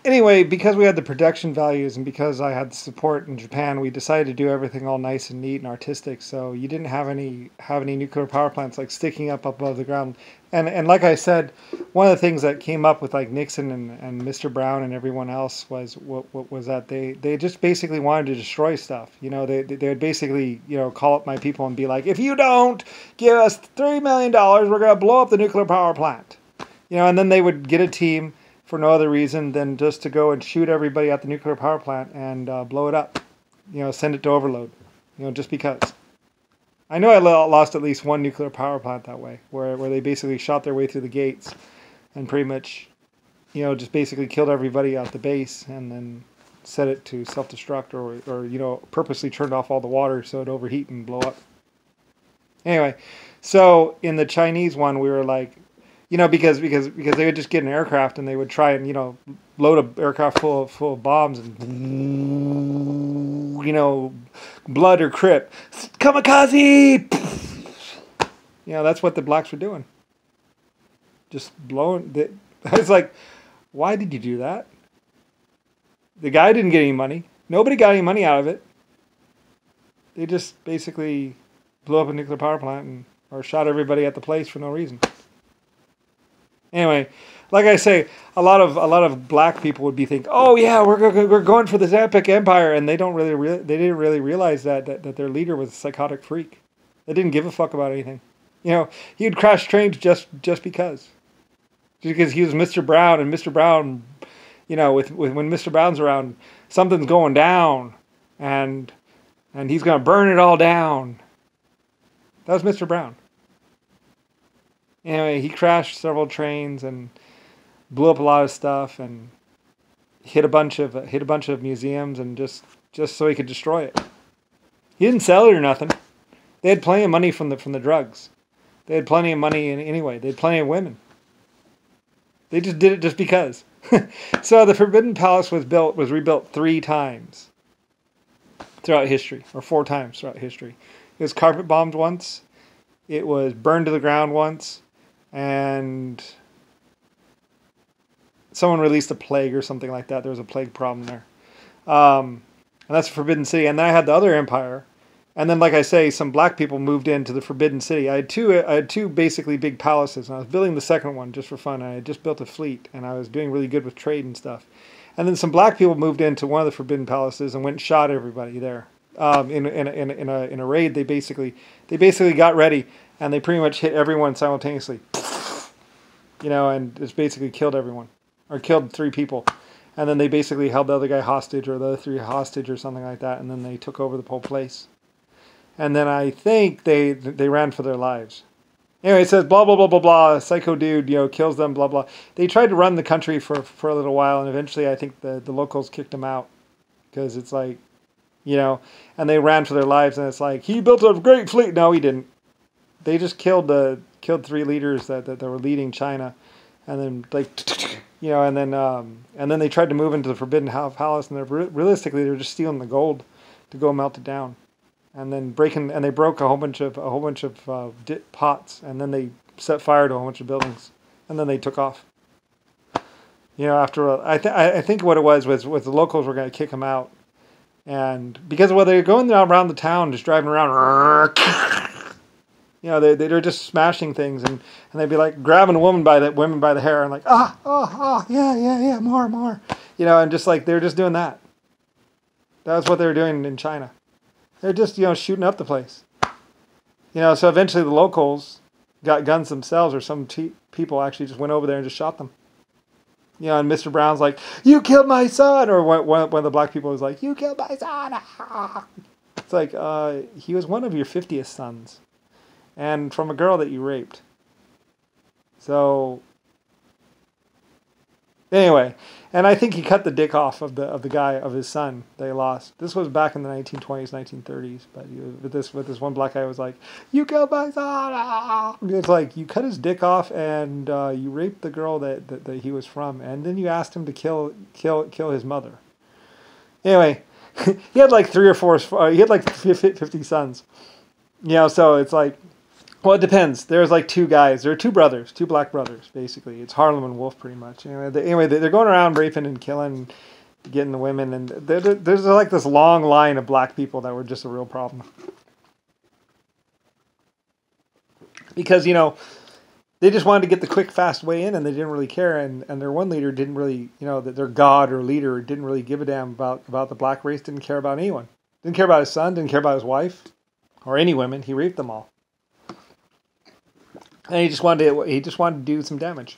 anyway, because we had the production values and because I had the support in Japan, we decided to do everything all nice and neat and artistic. So you didn't have any nuclear power plants like sticking up above the ground. And like I said, one of the things that came up with like Nixon and Mr. Brown and everyone else was what was that they just basically wanted to destroy stuff. You know, they would basically, you know, call up my people and be like, if you don't give us $3 million, we're gonna blow up the nuclear power plant. You know, and then they would get a team for no other reason than just to go and shoot everybody at the nuclear power plant and blow it up. You know, send it to overload. You know, just because. I know I lost at least one nuclear power plant that way, where they basically shot their way through the gates and pretty much, you know, just basically killed everybody at the base and then set it to self-destruct or you know, purposely turned off all the water so it'd overheat and blow up. Anyway, so in the Chinese one, we were like, you know, because they would just get an aircraft and they would try and, you know, load an aircraft full of bombs and, you know, blood or crip, kamikaze. You know, that's what the blacks were doing. Just blowing. I was like, why did you do that? The guy didn't get any money. Nobody got any money out of it. They just basically blew up a nuclear power plant or shot everybody at the place for no reason. Anyway, like I say, a lot of black people would be thinking, "Oh yeah, we're going for this epic empire," and they didn't really realize that their leader was a psychotic freak. They didn't give a fuck about anything. You know, he would crash trains just because he was Mr. Brown, and Mr. Brown, you know, when Mr. Brown's around, something's going down, and he's gonna burn it all down. That was Mr. Brown. Anyway, he crashed several trains and blew up a lot of stuff and hit a bunch of museums and just so he could destroy it. He didn't sell it or nothing. They had plenty of money from the drugs. They had plenty of money anyway. They had plenty of women. They just did it just because. So the Forbidden Palace was rebuilt 3 times throughout history, or 4 times throughout history. It was carpet bombed once. It was burned to the ground once. And someone released a plague or something like that. There was a plague problem there. And that's the Forbidden City. And then I had the other empire. And then, like I say, some black people moved into the Forbidden City. I had two basically big palaces. And I was building the second one just for fun. I had just built a fleet. And I was doing really good with trade and stuff. And then some black people moved into one of the Forbidden Palaces and went and shot everybody there. In a raid, they basically got ready. And they pretty much hit everyone simultaneously. You know, and just basically killed everyone. Or killed 3 people. And then they basically held the other guy hostage or the other 3 hostage or something like that. And then they took over the whole place. And then I think they ran for their lives. Anyway, it says blah, blah, blah, blah, blah. Psycho dude, you know, kills them, blah, blah. They tried to run the country for a little while. And eventually I think the locals kicked them out. Because it's like, you know, and they ran for their lives. And it's like, he built a great fleet. No, he didn't. They just killed 3 leaders that were leading China, and then like, you know, and then they tried to move into the Forbidden Palace, and realistically they were just stealing the gold to go melt it down, and then they broke a whole bunch of pots, and then they set fire to a whole bunch of buildings, and then they took off. You know, I think what it was the locals were going to kick them out, and because they were going around the town just driving around. You know, they're just smashing things, and they'd be like grabbing women by the hair and like, yeah, more. You know, and just like, they're just doing that. That was what they were doing in China. They're just, you know, shooting up the place. You know, so eventually the locals got guns themselves, or some people actually just went over there and just shot them. You know, and Mr. Brown's like, you killed my son! Or one of the black people was like, you killed my son! It's like, he was one of your 50th sons. And from a girl that you raped. So, anyway, and I think he cut the dick off of his son they lost. This was back in the 1920s, 1930s. But with this one black guy was like, "You killed my son!" It's like, you cut his dick off and you raped the girl that he was from, and then you asked him to kill his mother. Anyway, he had like 3 or 4. He had like 50 sons. You know, so it's like, Well, it depends. There's like two guys. There are two brothers, two black brothers, basically. It's Harlem and Wolf, pretty much. Anyway, they're going around raping and killing, getting the women, and there's like this long line of black people that were just a real problem. Because, they just wanted to get the quick, fast way in, and they didn't really care. And their one leader didn't really, their god or leader didn't really give a damn about the black race, didn't care about anyone. Didn't care about his son, didn't care about his wife, or any women. He raped them all. And he just wanted to do some damage.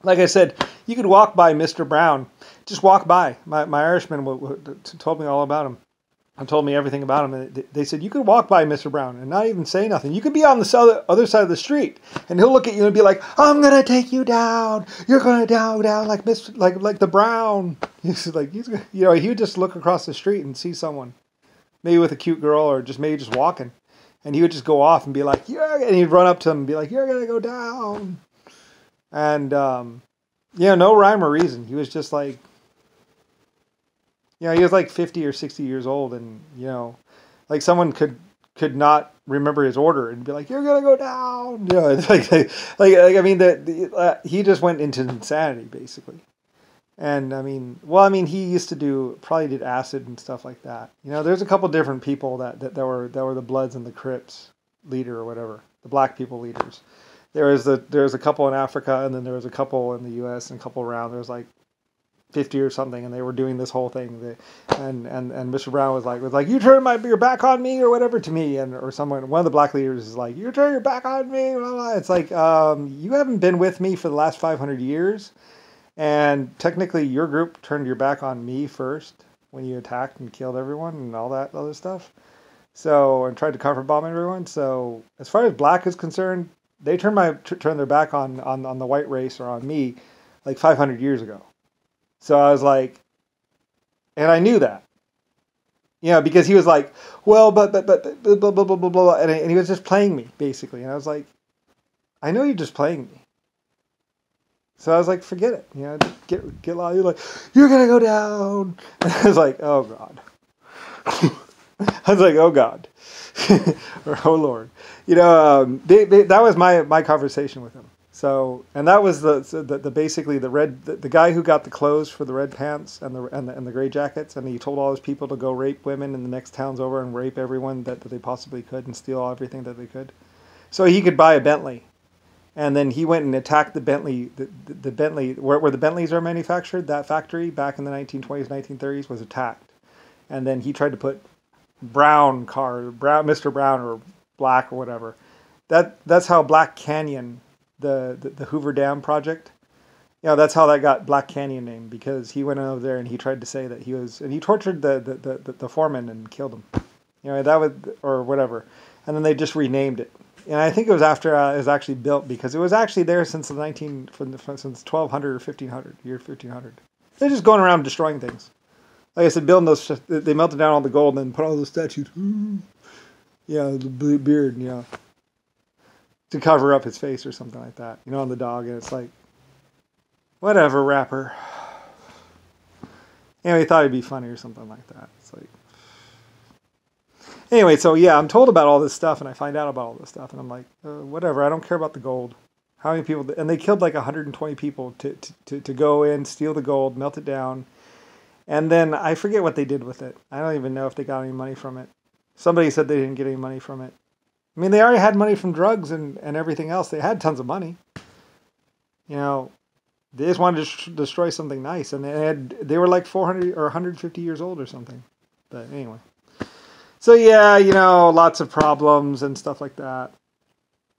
Like I said, you could walk by Mr. Brown. Just walk by. My Irishman told me all about him. And told me everything about him. And they said, you could walk by Mr. Brown and not even say nothing. You could be on the other side of the street. And he'll look at you and be like, I'm going to take you down. You're going to down like the Brown. He would just look across the street and see someone. Maybe with a cute girl or maybe just walking. And he would just go off and be like, yeah, and he'd run up to him and be like, you're going to go down. And, no rhyme or reason. He was just like, he was like 50 or 60 years old. And, like someone could not remember his order and be like, you're going to go down. He just went into insanity, basically. And he used to probably did acid and stuff like that. There's a couple different people that were the Bloods and the Crips leader or whatever, the black people leaders. There was a couple in Africa, and then there was a couple in the U.S. and a couple around. There was like 50 or something, and they were doing this whole thing. And Mr. Brown was like, you turn your back on me or whatever to me, or someone, one of the black leaders is like, you turn your back on me. Blah, blah. It's like, you haven't been with me for the last 500 years. And technically, your group turned your back on me first when you attacked and killed everyone and all that other stuff. So, and tried to cover bomb everyone. So, as far as black is concerned, they turned their back on the white race or on me like 500 years ago. So I was like, and I knew that, because he was like, well, but blah blah blah blah blah blah, and he was just playing me basically. And I was like, I know you're just playing me. So I was like, forget it. Get loud. You're like, you're going to go down. And I was like, oh, God. I was like, oh, God. Or, oh, Lord. That was my conversation with him. So, and that was basically the guy who got the clothes for the red pants and the gray jackets. And he told all his people to go rape women in the next towns over and rape everyone that they possibly could and steal everything that they could. So he could buy a Bentley. And then he went and attacked the Bentley, the Bentley, where the Bentleys are manufactured. That factory back in the 1920s, 1930s was attacked. And then he tried to put Mr. Brown or Black or whatever. That's how Black Canyon, the Hoover Dam project, that's how that got Black Canyon named, because he went over there and he tried to say that and he tortured the foreman and killed him. That was, or whatever. And then they just renamed it. And I think it was after it was actually built, because it was actually there since since 1200 or 1500, year 1500. They're just going around destroying things. Like I said, building those, they melted down all the gold and then put all those statues. The beard, to cover up his face or something like that, on the dog. And it's like, whatever, rapper. Anyway, he thought it'd be funny or something like that. It's like, anyway, so yeah, I'm told about all this stuff, and I find out about all this stuff, and I'm like, whatever, I don't care about the gold. How many people, and they killed like 120 people to go in, steal the gold, melt it down, and then I forget what they did with it. I don't even know if they got any money from it. Somebody said they didn't get any money from it. I mean, they already had money from drugs and everything else. They had tons of money. They just wanted to destroy something nice, and they were like 400 or 150 years old or something. But anyway. So yeah, lots of problems and stuff like that.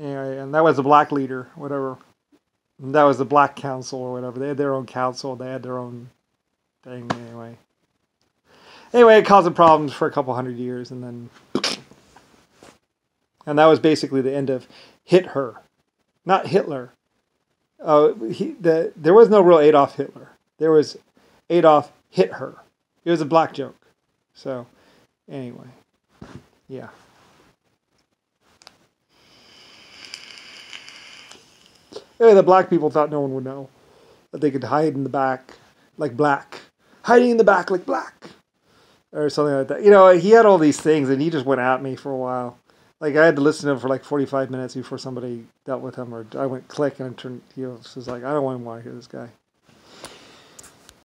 Anyway, and that was the black leader, whatever. And that was the black council or whatever. They had their own council. They had their own thing anyway. Anyway, it caused problems for a couple hundred years, and then, and that was basically the end of Hitler, not Hitler. There was no real Adolf Hitler. There was Adolf hit her. It was a black joke. So anyway. Yeah. Anyway, the black people thought no one would know. That they could hide in the back like black. Hiding in the back like black. or something like that. You know, he had all these things, and he just went at me for a while. Like I had to listen to him for like 45 minutes before somebody dealt with him, or I went click and it turned. He was like, I don't want to hear this guy.